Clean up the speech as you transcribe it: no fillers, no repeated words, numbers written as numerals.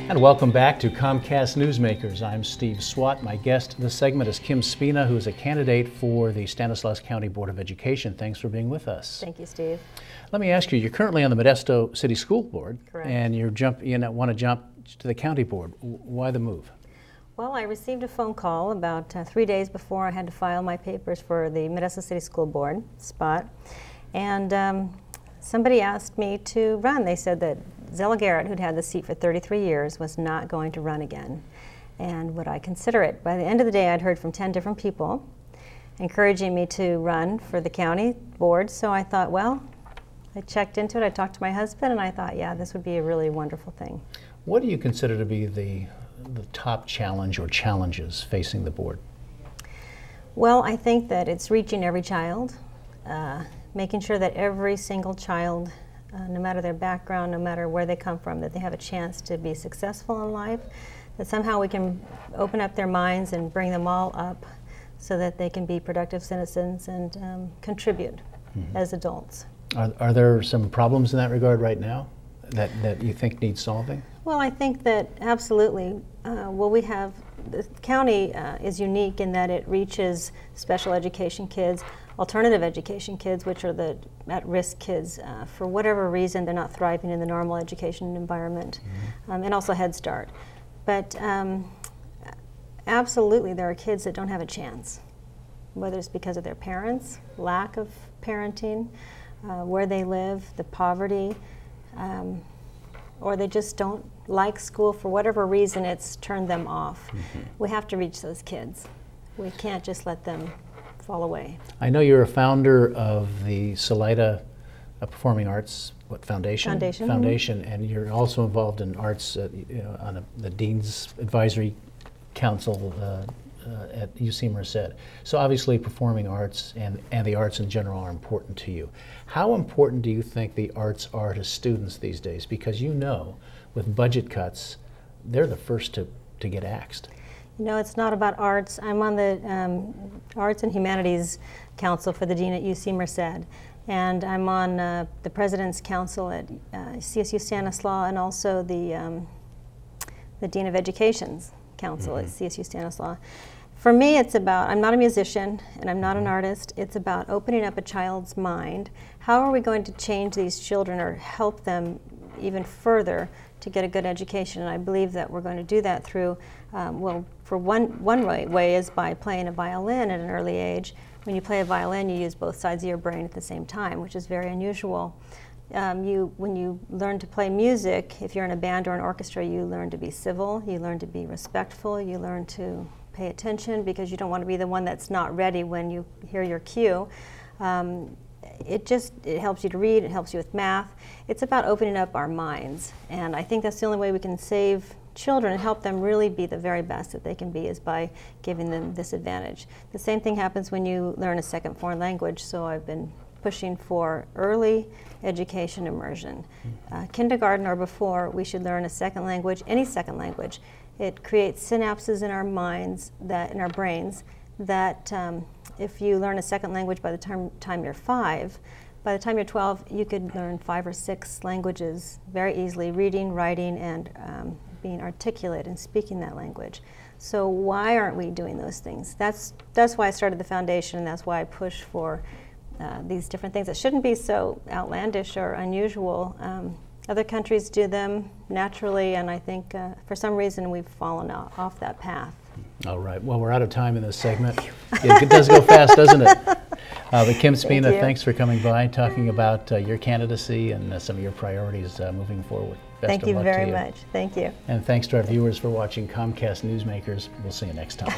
And welcome back to Comcast Newsmakers. I'm Steve Swat. My guest this segment is Kim Spina, who is a candidate for the Stanislaus County Board of Education. Thanks for being with us. Thank you, Steve. Let me ask you, you're currently on the Modesto City School Board. Correct. And you want to jump to the county board. Why the move? Well, I received a phone call about 3 days before I had to file my papers for the Modesto City School Board spot. And somebody asked me to run. They said that Zella Garrett, who'd had the seat for 33 years, was not going to run again. And would I consider it? By the end of the day, I'd heard from 10 different people encouraging me to run for the county board. So I thought, well, I checked into it. I talked to my husband, and I thought, yeah, this would be a really wonderful thing. What do you consider to be the top challenge or challenges facing the board? Well, I think that it's reaching every child, making sure that every single child, no matter their background, no matter where they come from, that they have a chance to be successful in life, that somehow we can open up their minds and bring them all up so that they can be productive citizens and contribute as adults. Are there some problems in that regard right now that you think need solving? Well, I think that absolutely. The county is unique in that it reaches special education kids, alternative education kids, which are the at-risk kids. For whatever reason, they're not thriving in the normal education environment, and also Head Start. But absolutely, there are kids that don't have a chance, whether it's because of their parents, lack of parenting, where they live, the poverty, or they just don't like school for whatever reason. It's turned them off. We have to reach those kids. We can't just let them fall away. I know you're a founder of the Salida Performing Arts Foundation, and you're also involved in arts on the Dean's Advisory Council at UC Merced. So obviously performing arts and the arts in general are important to you. How important do you think the arts are to students these days? Because you know, with budget cuts, they're the first to get axed. You know, it's not about arts. I'm on the Arts and Humanities Council for the Dean at UC Merced. And I'm on the President's Council at CSU Stanislaus, and also the Dean of Education's Council at CSU Stanislaus. For me, it's about, I'm not a musician and I'm not an artist, it's about opening up a child's mind. How are we going to change these children or help them even further to get a good education? And I believe that we're going to do that through, well, for one way is by playing a violin at an early age. When you play a violin, you use both sides of your brain at the same time, which is very unusual. When you learn to play music, if you're in a band or an orchestra, you learn to be civil, you learn to be respectful, you learn to pay attention because you don't want to be the one that's not ready when you hear your cue. It helps you to read, it helps you with math. It's about opening up our minds, and I think that's the only way we can save children and help them really be the very best that they can be, is by giving them this advantage. The same thing happens when you learn a second foreign language, so I've been pushing for early education immersion. Kindergarten or before, we should learn a second language, any second language. It creates synapses in our minds, in our brains, that if you learn a second language by the time you're 5, by the time you're 12, you could learn 5 or 6 languages very easily, reading, writing, and being articulate and speaking that language. So why aren't we doing those things? That's why I started the foundation, and that's why I push for these different things that shouldn't be so outlandish or unusual. Other countries do them naturally, and I think for some reason we've fallen off that path. All right. Well, we're out of time in this segment. It does go fast, doesn't it? But Kim Spina, thanks for coming by, talking about your candidacy and some of your priorities moving forward. Thank you very much. Thank you. And thanks to our viewers for watching Comcast Newsmakers. We'll see you next time.